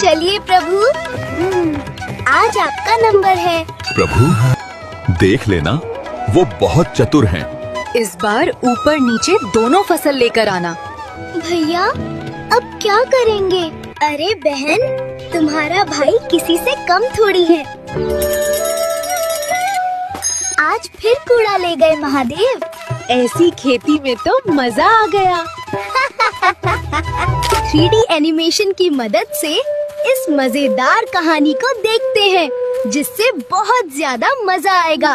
चलिए प्रभु, आज आपका नंबर है। प्रभु देख लेना, वो बहुत चतुर हैं। इस बार ऊपर नीचे दोनों फसल लेकर आना। भैया अब क्या करेंगे? अरे बहन, तुम्हारा भाई किसी से कम थोड़ी है। आज फिर कूड़ा ले गए महादेव। ऐसी खेती में तो मजा आ गया। 3D एनिमेशन की मदद से इस मजेदार कहानी को देखते हैं, जिससे बहुत ज्यादा मजा आएगा।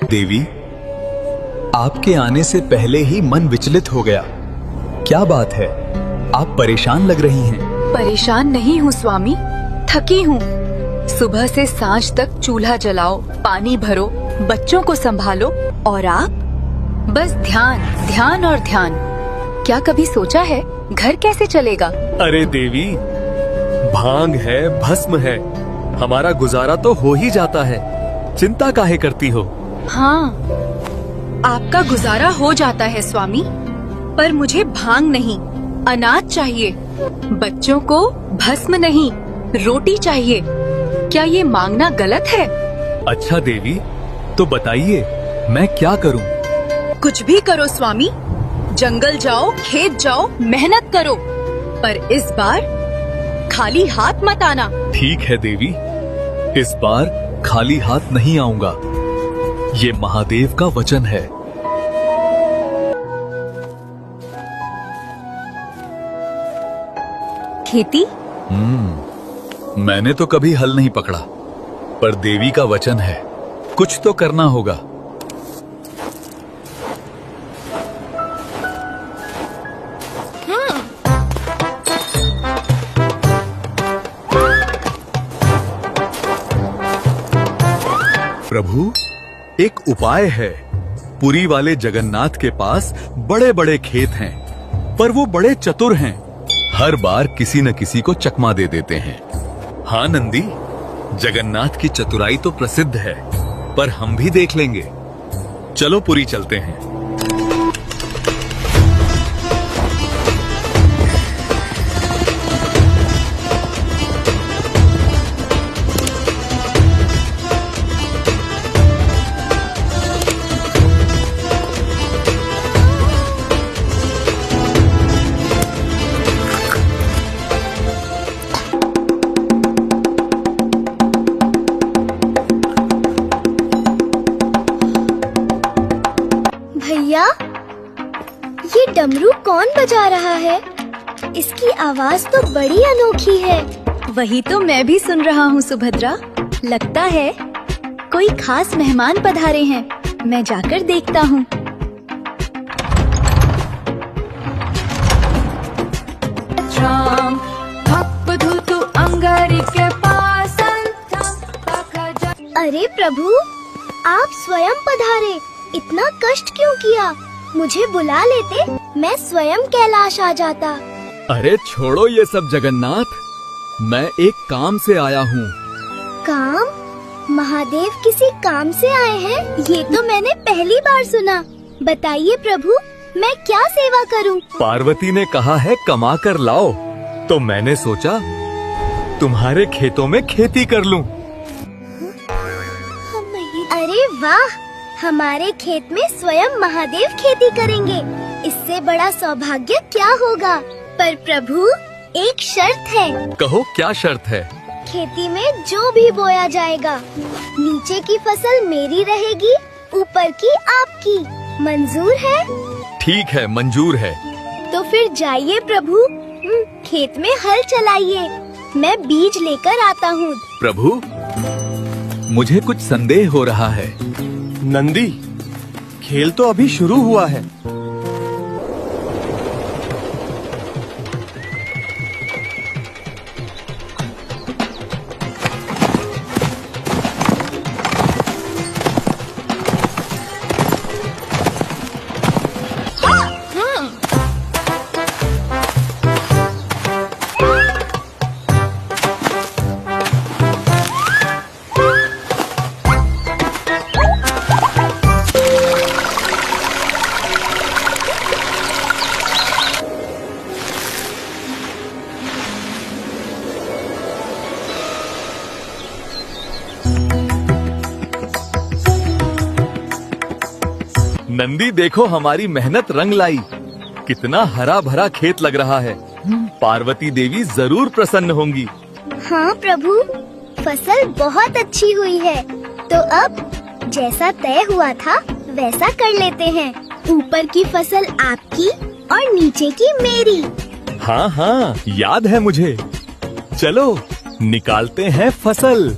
देवी, आपके आने से पहले ही मन विचलित हो गया। क्या बात है, आप परेशान लग रही हैं। परेशान नहीं हूँ स्वामी, थकी हूँ। सुबह से सांझ तक चूल्हा जलाओ, पानी भरो, बच्चों को संभालो, और आप बस ध्यान ध्यान और ध्यान। क्या कभी सोचा है घर कैसे चलेगा? अरे देवी, भांग है, भस्म है, हमारा गुजारा तो हो ही जाता है। चिंता काहे करती हो? हाँ, आपका गुजारा हो जाता है स्वामी, पर मुझे भांग नहीं, अनाज चाहिए। बच्चों को भस्म नहीं, रोटी चाहिए। क्या ये मांगना गलत है? अच्छा देवी, तो बताइए मैं क्या करूं? कुछ भी करो स्वामी, जंगल जाओ, खेत जाओ, मेहनत करो, पर इस बार खाली हाथ मत आना। ठीक है देवी, इस बार खाली हाथ नहीं आऊंगा। ये महादेव का वचन है। खेती मैंने तो कभी हल नहीं पकड़ा, पर देवी का वचन है, कुछ तो करना होगा। प्रभु, एक उपाय है। पुरी वाले जगन्नाथ के पास बड़े बड़े खेत हैं, पर वो बड़े चतुर हैं। हर बार किसी न किसी को चकमा दे देते हैं। हाँ नंदी, जगन्नाथ की चतुराई तो प्रसिद्ध है, पर हम भी देख लेंगे। चलो पुरी चलते हैं। भैया, ये डमरू कौन बजा रहा है? इसकी आवाज तो बड़ी अनोखी है। वही तो मैं भी सुन रहा हूँ सुभद्रा। लगता है कोई खास मेहमान पधारे हैं। मैं जाकर देखता हूँ। अरे प्रभु, आप स्वयं पधारे। इतना कष्ट क्यों किया? मुझे बुला लेते, मैं स्वयं कैलाश आ जाता। अरे छोड़ो ये सब जगन्नाथ, मैं एक काम से आया हूँ। काम? महादेव किसी काम से आए हैं? ये तो मैंने पहली बार सुना। बताइए प्रभु, मैं क्या सेवा करूँ? पार्वती ने कहा है कमा कर लाओ, तो मैंने सोचा तुम्हारे खेतों में खेती कर लूँ। अरे वाह, हमारे खेत में स्वयं महादेव खेती करेंगे। इससे बड़ा सौभाग्य क्या होगा? पर प्रभु, एक शर्त है। कहो क्या शर्त है? खेती में जो भी बोया जाएगा, नीचे की फसल मेरी रहेगी, ऊपर की आपकी। मंजूर है? ठीक है, मंजूर है। तो फिर जाइए प्रभु, खेत में हल चलाइए। मैं बीज लेकर आता हूँ। प्रभु, मुझे कुछ संदेह हो रहा है। नंदी, खेल तो अभी शुरू हुआ है। नंदी देखो हमारी मेहनत रंग लाई। कितना हरा भरा खेत लग रहा है। पार्वती देवी जरूर प्रसन्न होंगी। हाँ प्रभु, फसल बहुत अच्छी हुई है। तो अब जैसा तय हुआ था वैसा कर लेते हैं। ऊपर की फसल आपकी और नीचे की मेरी। हाँ हाँ, याद है मुझे। चलो निकालते हैं फसल।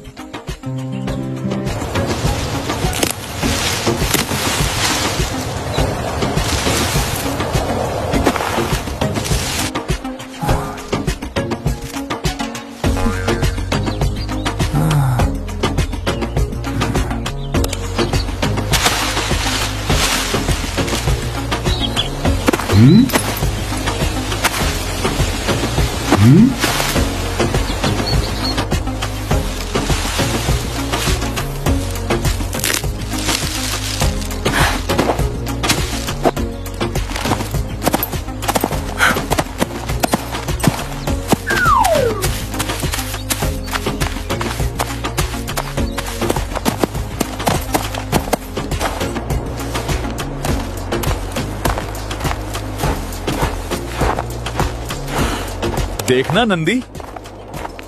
देखना नंदी,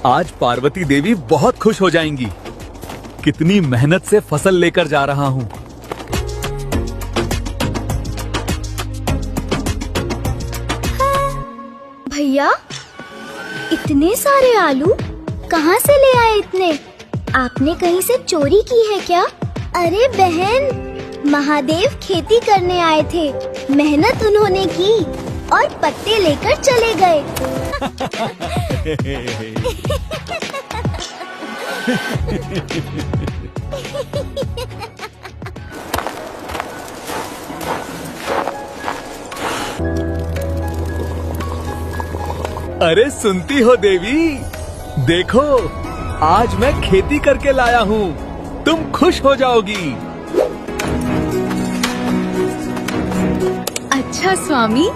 आज पार्वती देवी बहुत खुश हो जाएंगी। कितनी मेहनत से फसल लेकर जा रहा हूँ। भैया, इतने सारे आलू कहाँ से ले आए इतने? आपने कहीं से चोरी की है क्या? अरे बहन, महादेव खेती करने आए थे। मेहनत उन्होंने की और पत्ते लेकर चले गए। अरे सुनती हो देवी, देखो आज मैं खेती करके लाया हूँ। तुम खुश हो जाओगी। अच्छा स्वामी,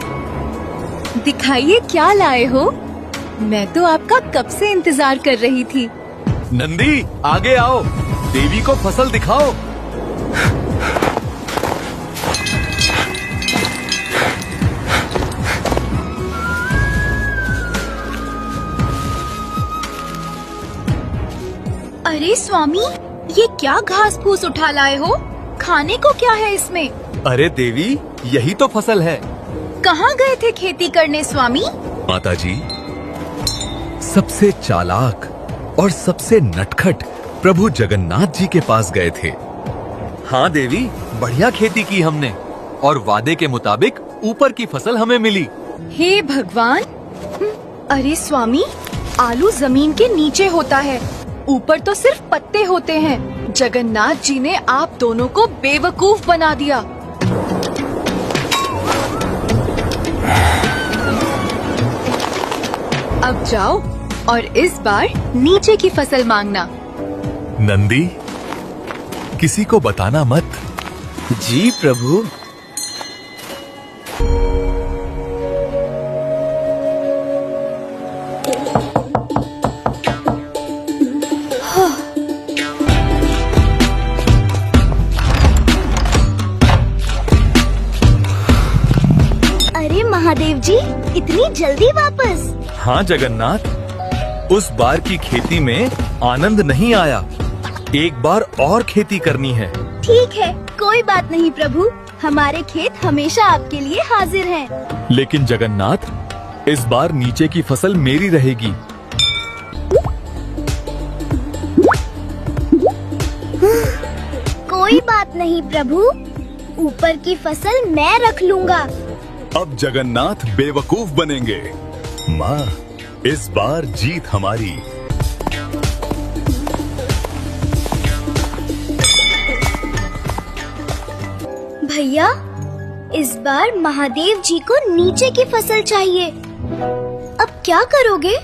दिखाइए क्या लाए हो। मैं तो आपका कब से इंतजार कर रही थी। नंदी आगे आओ, देवी को फसल दिखाओ। अरे स्वामी, ये क्या घास फूस उठा लाए हो? खाने को क्या है इसमें? अरे देवी, यही तो फसल है। कहाँ गए थे खेती करने स्वामी? माताजी, सबसे चालाक और सबसे नटखट प्रभु जगन्नाथ जी के पास गए थे। हाँ देवी, बढ़िया खेती की हमने और वादे के मुताबिक ऊपर की फसल हमें मिली। हे भगवान! अरे स्वामी, आलू जमीन के नीचे होता है, ऊपर तो सिर्फ पत्ते होते हैं। जगन्नाथ जी ने आप दोनों को बेवकूफ बना दिया। अब जाओ और इस बार नीचे की फसल मांगना। नंदी, किसी को बताना मत। जी प्रभु। अरे महादेव जी, इतनी जल्दी वापस? हाँ जगन्नाथ, उस बार की खेती में आनंद नहीं आया। एक बार और खेती करनी है। ठीक है, कोई बात नहीं प्रभु, हमारे खेत हमेशा आपके लिए हाजिर हैं। लेकिन जगन्नाथ, इस बार नीचे की फसल मेरी रहेगी। कोई बात नहीं प्रभु, ऊपर की फसल मैं रख लूंगा। अब जगन्नाथ बेवकूफ बनेंगे। माँ, इस बार जीत हमारी। भैया, इस बार महादेव जी को नीचे की फसल चाहिए। अब क्या करोगे?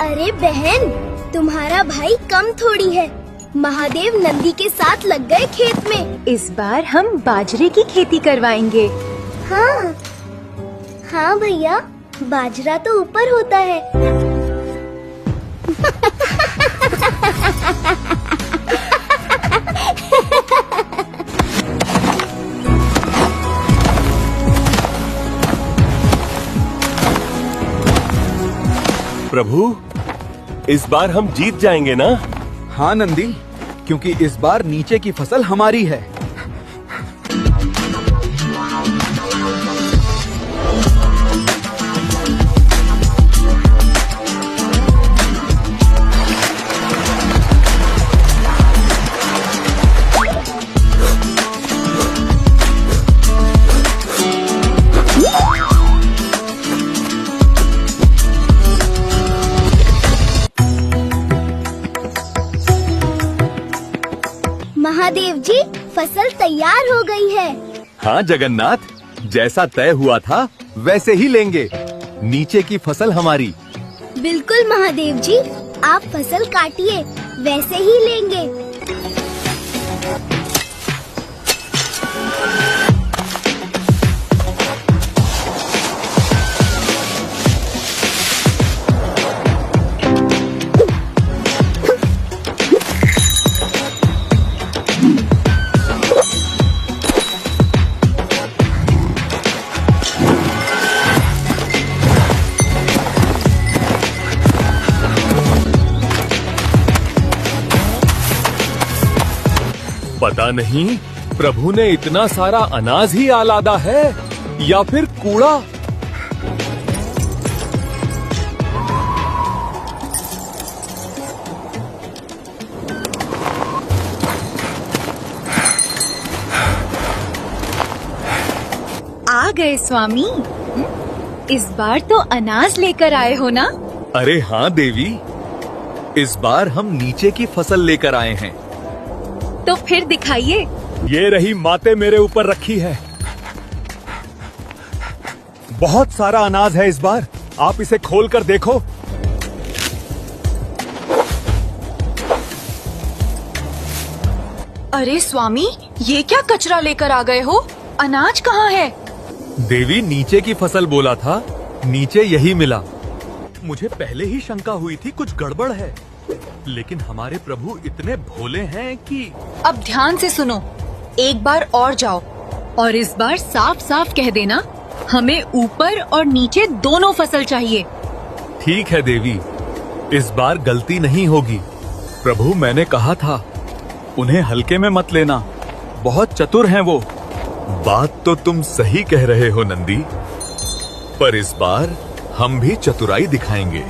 अरे बहन, तुम्हारा भाई कम थोड़ी है। महादेव नंदी के साथ लग गए खेत में। इस बार हम बाजरे की खेती करवाएंगे। हाँ हाँ भैया, बाजरा तो ऊपर होता है। प्रभु, इस बार हम जीत जाएंगे ना? हाँ नंदी, क्योंकि इस बार नीचे की फसल हमारी है। महादेव जी, फसल तैयार हो गई है। हाँ जगन्नाथ, जैसा तय हुआ था वैसे ही लेंगे। नीचे की फसल हमारी। बिल्कुल महादेव जी, आप फसल काटिए, वैसे ही लेंगे। पता नहीं प्रभु ने इतना सारा अनाज ही आलादा है या फिर कूड़ा। आ गए स्वामी। इस बार तो अनाज लेकर आए हो ना? अरे हाँ देवी, इस बार हम नीचे की फसल लेकर आए हैं। तो फिर दिखाइए। ये रही माते मेरे ऊपर रखी है। बहुत सारा अनाज है इस बार, आप इसे खोल कर देखो। अरे स्वामी, ये क्या कचरा लेकर आ गए हो? अनाज कहाँ है? देवी, नीचे की फसल बोला था, नीचे यही मिला। मुझे पहले ही शंका हुई थी कुछ गड़बड़ है, लेकिन हमारे प्रभु इतने भोले हैं कि। अब ध्यान से सुनो, एक बार और जाओ और इस बार साफ साफ कह देना, हमें ऊपर और नीचे दोनों फसल चाहिए। ठीक है देवी, इस बार गलती नहीं होगी। प्रभु, मैंने कहा था उन्हें हल्के में मत लेना, बहुत चतुर हैं वो। बात तो तुम सही कह रहे हो नंदी, पर इस बार हम भी चतुराई दिखाएंगे।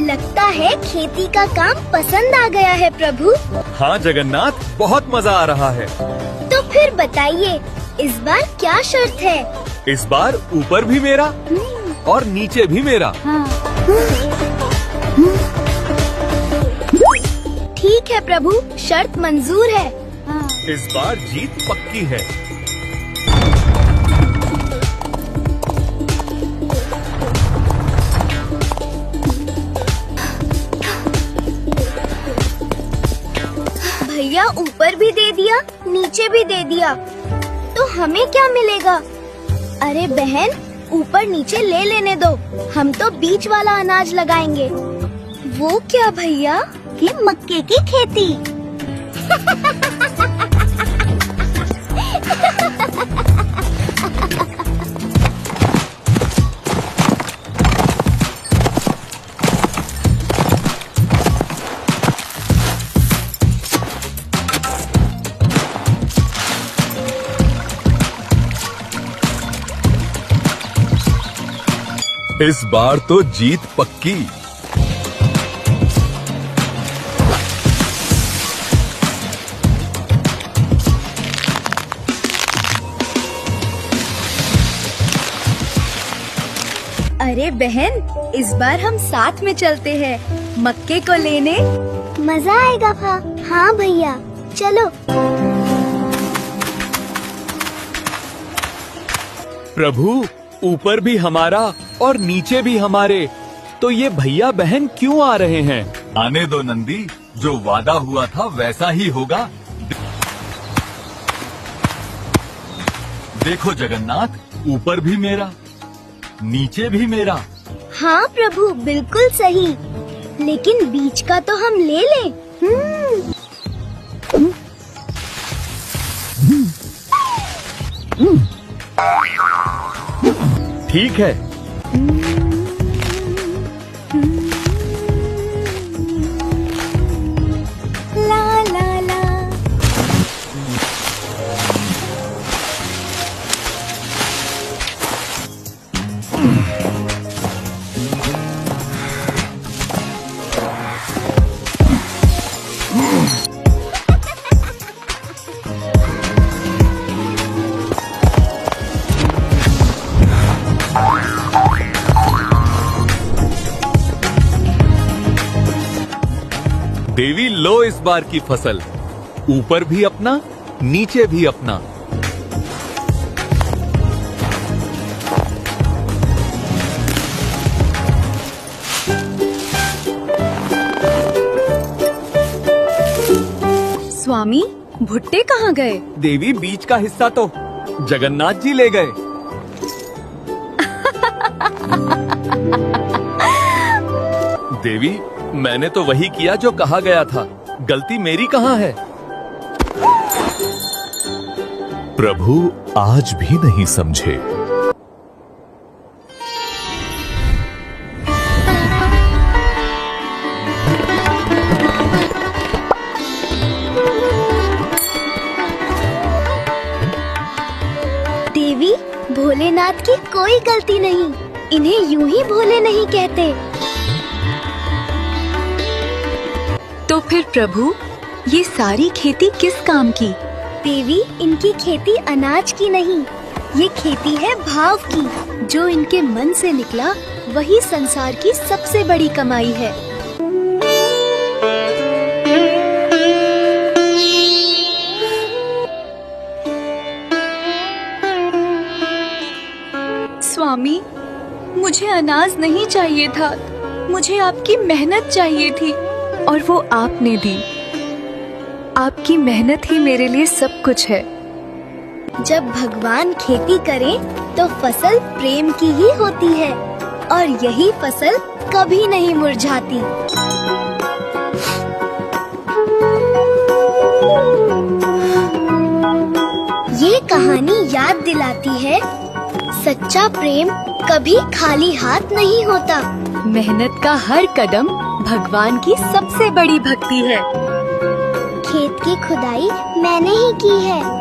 लगता है खेती का काम पसंद आ गया है प्रभु। हाँ जगन्नाथ, बहुत मजा आ रहा है। तो फिर बताइए, इस बार क्या शर्त है? इस बार ऊपर भी मेरा और नीचे भी मेरा। ठीक है प्रभु, शर्त मंजूर है। इस बार जीत पक्की है। भैया ऊपर भी दे दिया, नीचे भी दे दिया, तो हमें क्या मिलेगा? अरे बहन, ऊपर नीचे ले लेने दो, हम तो बीच वाला अनाज लगाएंगे। वो क्या भैया? ये मक्के की खेती। इस बार तो जीत पक्की। अरे बहन, इस बार हम साथ में चलते हैं मक्के को लेने। मजा आएगा हाँ भैया, चलो। प्रभु, ऊपर भी हमारा और नीचे भी हमारे, तो ये भैया बहन क्यों आ रहे हैं? आने दो नंदी, जो वादा हुआ था वैसा ही होगा। देखो जगन्नाथ, ऊपर भी मेरा, नीचे भी मेरा। हाँ प्रभु, बिल्कुल सही। लेकिन बीच का तो हम ले लें। ठीक है। ला ला ला। देवी, लो इस बार की फसल, ऊपर भी अपना, नीचे भी अपना। स्वामी, भुट्टे कहाँ गए? देवी, बीच का हिस्सा तो जगन्नाथ जी ले गए। देवी, मैंने तो वही किया जो कहा गया था। गलती मेरी कहाँ है? प्रभु आज भी नहीं समझे। देवी, भोलेनाथ की कोई गलती नहीं। इन्हें यूं ही भोले नहीं कहते। तो फिर प्रभु, ये सारी खेती किस काम की? देवी, इनकी खेती अनाज की नहीं, ये खेती है भाव की। जो इनके मन से निकला वही संसार की सबसे बड़ी कमाई है। स्वामी, मुझे अनाज नहीं चाहिए था, मुझे आपकी मेहनत चाहिए थी और वो आपने दी। आपकी मेहनत ही मेरे लिए सब कुछ है। जब भगवान खेती करें तो फसल प्रेम की ही होती है और यही फसल कभी नहीं मुरझाती। ये कहानी याद दिलाती है, सच्चा प्रेम कभी खाली हाथ नहीं होता। मेहनत का हर कदम भगवान की सबसे बड़ी भक्ति है। खेत की खुदाई मैंने ही की है।